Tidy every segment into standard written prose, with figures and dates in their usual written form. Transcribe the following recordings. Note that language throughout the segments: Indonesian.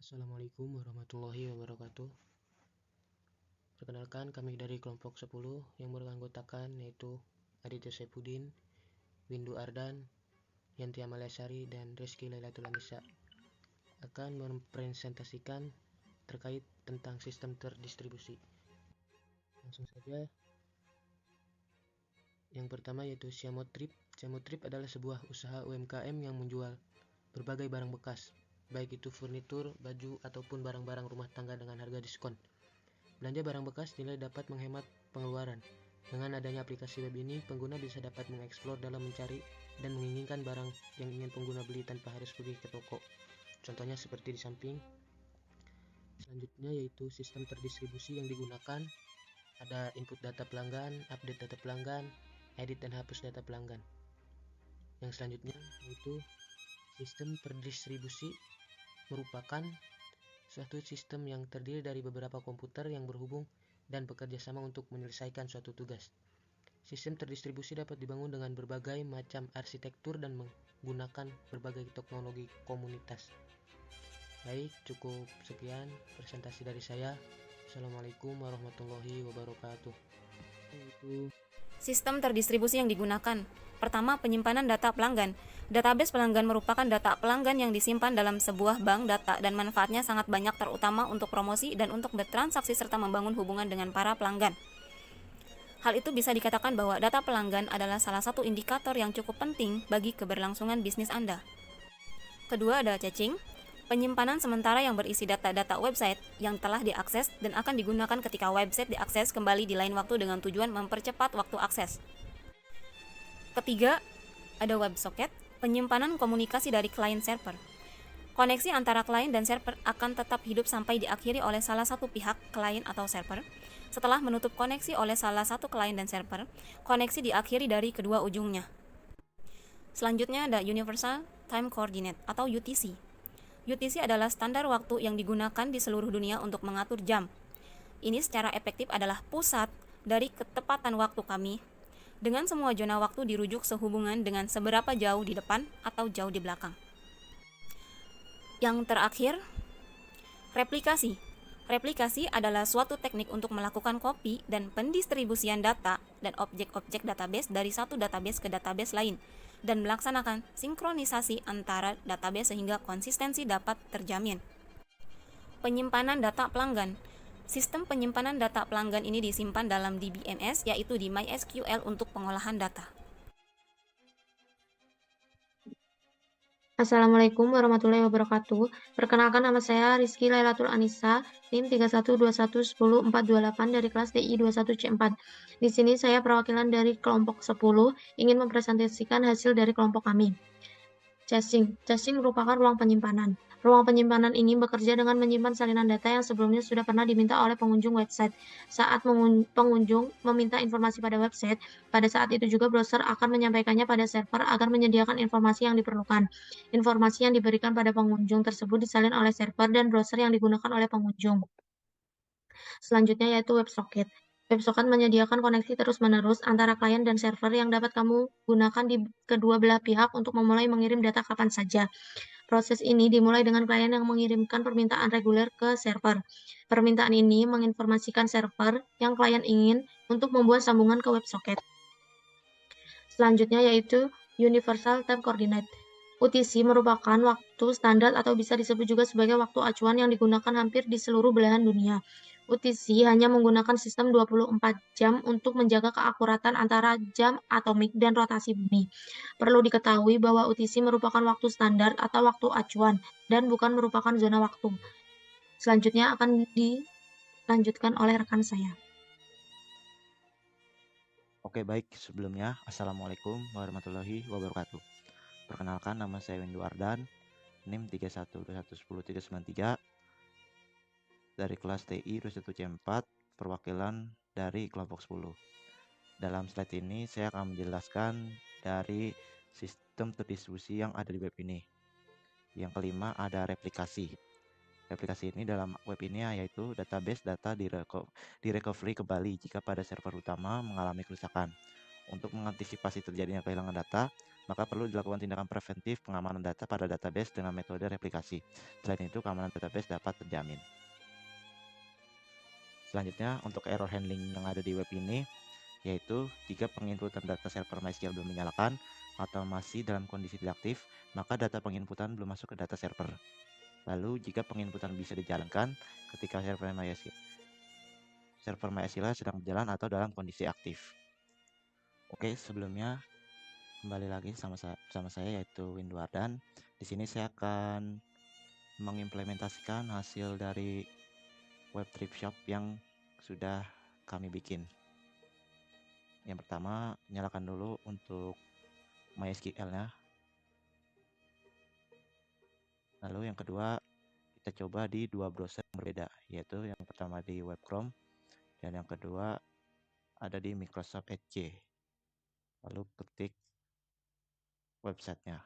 Assalamualaikum warahmatullahi wabarakatuh. Perkenalkan, kami dari kelompok 10 yang beranggotakan yaitu Aditya Saipudin, Windu Ardan, Yanti Amaliasari, dan Rizky Lailatul Anissa akan mempresentasikan terkait tentang sistem terdistribusi. Langsung saja. Yang pertama yaitu Siamotrip. Siamotrip adalah sebuah usaha UMKM yang menjual berbagai barang bekas, baik itu furnitur, baju, ataupun barang-barang rumah tangga dengan harga diskon. Belanja barang bekas dinilai dapat menghemat pengeluaran. Dengan adanya aplikasi web ini, pengguna bisa dapat mengeksplor dalam mencari dan menginginkan barang yang ingin pengguna beli tanpa harus pergi ke toko. Contohnya seperti di samping. Selanjutnya yaitu sistem terdistribusi yang digunakan. Ada input data pelanggan, update data pelanggan, edit dan hapus data pelanggan. Yang selanjutnya yaitu sistem terdistribusi merupakan suatu sistem yang terdiri dari beberapa komputer yang berhubung dan bekerja sama untuk menyelesaikan suatu tugas. Sistem terdistribusi dapat dibangun dengan berbagai macam arsitektur dan menggunakan berbagai teknologi komunitas. Baik, cukup sekian presentasi dari saya. Assalamualaikum warahmatullahi wabarakatuh. Sistem terdistribusi yang digunakan. Pertama, penyimpanan data pelanggan. Database pelanggan merupakan data pelanggan yang disimpan dalam sebuah bank data dan manfaatnya sangat banyak, terutama untuk promosi dan untuk bertransaksi serta membangun hubungan dengan para pelanggan. Hal itu bisa dikatakan bahwa data pelanggan adalah salah satu indikator yang cukup penting bagi keberlangsungan bisnis Anda. Kedua, ada caching. Penyimpanan sementara yang berisi data-data website yang telah diakses dan akan digunakan ketika website diakses kembali di lain waktu dengan tujuan mempercepat waktu akses. Ketiga, ada WebSocket, penyimpanan komunikasi dari klien server. Koneksi antara klien dan server akan tetap hidup sampai diakhiri oleh salah satu pihak, klien atau server. Setelah menutup koneksi oleh salah satu klien dan server, koneksi diakhiri dari kedua ujungnya. Selanjutnya ada Universal Time Coordinate atau UTC. UTC adalah standar waktu yang digunakan di seluruh dunia untuk mengatur jam. Ini secara efektif adalah pusat dari ketepatan waktu kami, dengan semua zona waktu dirujuk sehubungan dengan seberapa jauh di depan atau jauh di belakang. Yang terakhir, replikasi. Replikasi adalah suatu teknik untuk melakukan copy dan pendistribusian data dan objek-objek database dari satu database ke database lain, dan melaksanakan sinkronisasi antara database sehingga konsistensi dapat terjamin. Penyimpanan data pelanggan. Sistem penyimpanan data pelanggan ini disimpan dalam DBMS, yaitu di MySQL untuk pengolahan data. Assalamualaikum warahmatullahi wabarakatuh. Perkenalkan, nama saya Rizky Lailatul Anissa, NIM 31211048 dari kelas DI 21C4. Di sini saya perwakilan dari kelompok 10 ingin mempresentasikan hasil dari kelompok kami. Caching. Caching merupakan ruang penyimpanan. Ruang penyimpanan ini bekerja dengan menyimpan salinan data yang sebelumnya sudah pernah diminta oleh pengunjung website. Saat pengunjung meminta informasi pada website, pada saat itu juga browser akan menyampaikannya pada server agar menyediakan informasi yang diperlukan. Informasi yang diberikan pada pengunjung tersebut disalin oleh server dan browser yang digunakan oleh pengunjung. Selanjutnya yaitu WebSocket. WebSocket menyediakan koneksi terus-menerus antara klien dan server yang dapat kamu gunakan di kedua belah pihak untuk memulai mengirim data kapan saja. Proses ini dimulai dengan klien yang mengirimkan permintaan reguler ke server. Permintaan ini menginformasikan server yang klien ingin untuk membuat sambungan ke WebSocket. Selanjutnya yaitu Universal Time Coordinate. UTC merupakan waktu standar atau bisa disebut juga sebagai waktu acuan yang digunakan hampir di seluruh belahan dunia. UTC hanya menggunakan sistem 24 jam untuk menjaga keakuratan antara jam atomik dan rotasi bumi. Perlu diketahui bahwa UTC merupakan waktu standar atau waktu acuan dan bukan merupakan zona waktu. Selanjutnya akan dilanjutkan oleh rekan saya. Oke, baik. Sebelumnya, Assalamualaikum warahmatullahi wabarakatuh. Perkenalkan, nama saya Windu Ardan, NIM 31211093 dari kelas TI 21C4, perwakilan dari kelompok 10. Dalam slide ini, saya akan menjelaskan dari sistem terdistribusi yang ada di web ini. Yang kelima, ada replikasi. Replikasi ini dalam web ini yaitu database data direcovery kembali jika pada server utama mengalami kerusakan. Untuk mengantisipasi terjadinya kehilangan data, maka perlu dilakukan tindakan preventif pengamanan data pada database dengan metode replikasi. Selain itu, keamanan database dapat terjamin. Selanjutnya, untuk error handling yang ada di web ini, yaitu jika penginputan data server MySQL belum dinyalakan atau masih dalam kondisi tidak aktif, maka data penginputan belum masuk ke data server. Lalu, jika penginputan bisa dijalankan ketika server MySQL sedang berjalan atau dalam kondisi aktif. Oke, sebelumnya kembali lagi bersama saya yaitu Windu Ardan. Di sini saya akan mengimplementasikan hasil dari web trip shop yang sudah kami bikin. Yang pertama, nyalakan dulu untuk MySQL-nya. Lalu yang kedua, kita coba di dua browser yang berbeda, yaitu yang pertama di web Chrome dan yang kedua ada di Microsoft Edge. Lalu ketik websitenya.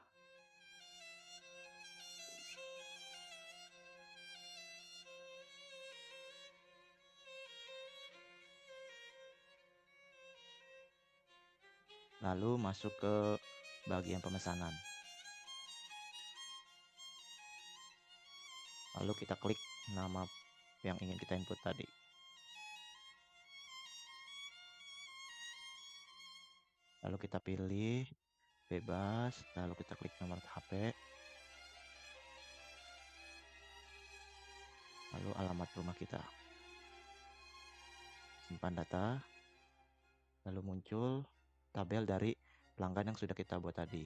Lalu masuk ke bagian pemesanan. Lalu kita klik nama yang ingin kita input tadi. Lalu kita pilih bebas, lalu kita klik nomor HP. Lalu alamat rumah kita. Simpan data. Lalu muncul tabel dari pelanggan yang sudah kita buat tadi.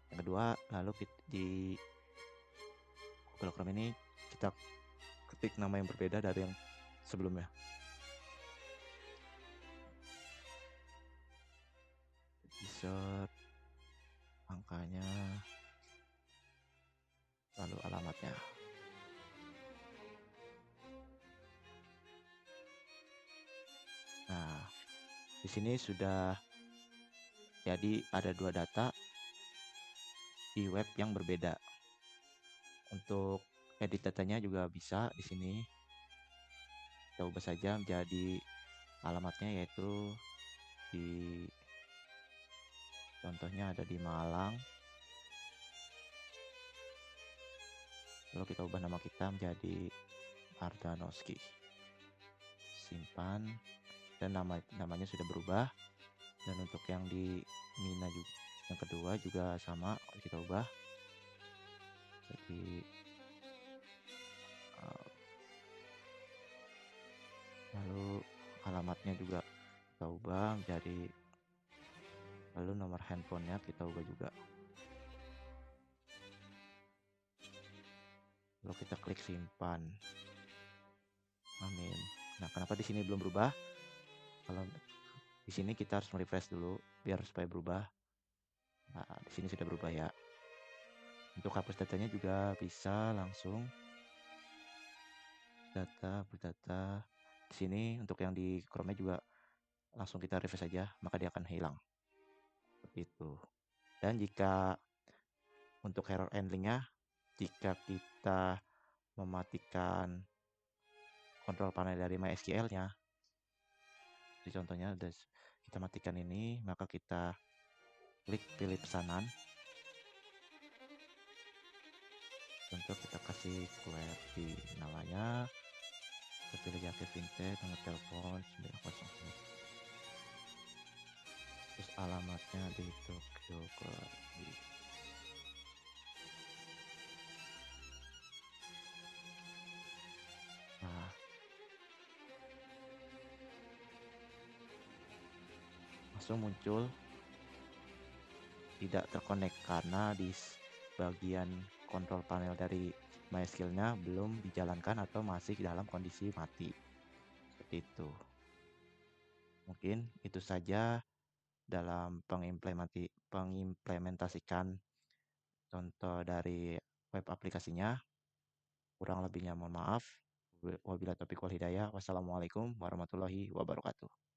Yang kedua, lalu di Google Chrome ini kita ketik nama yang berbeda dari yang sebelumnya. Insert angkanya, lalu alamatnya. Nah, di sini sudah jadi ada dua data di web yang berbeda. Untuk edit datanya juga bisa di sini. Kita ubah saja menjadi alamatnya, yaitu di contohnya ada di Malang. Lalu kita ubah nama kita menjadi Ardanoski. Simpan, dan namanya sudah berubah. Dan untuk yang di Mina juga, yang kedua juga sama, kita ubah jadi lalu alamatnya juga kita ubah menjadi, lalu nomor handphonenya kita ubah juga. Lalu kita klik simpan. Amin. Nah, kenapa di sini belum berubah? Kalau di sini kita harus merefresh dulu biar supaya berubah. Nah, di sini sudah berubah ya. Untuk hapus datanya juga bisa langsung data. Di sini untuk yang di Chrome juga langsung kita refresh saja, maka dia akan hilang. Seperti itu. Dan jika untuk error handlingnya, jika kita mematikan kontrol panel dari MySQL-nya, di contohnya kita matikan ini, maka kita klik pilih pesanan. Contoh kita kasih query namanya, kita pilih Jake Vintage, nomor telepon 900, terus alamatnya di Tokyo Query. Nah, langsung muncul tidak terkonek karena di bagian kontrol panel dari MySQL-nya belum dijalankan atau masih dalam kondisi mati. Seperti itu. Mungkin itu saja dalam pengimplementasikan contoh dari web aplikasinya. Kurang lebihnya mohon maaf. Wabillahi taufiq wal hidayah. Wassalamualaikum warahmatullahi wabarakatuh.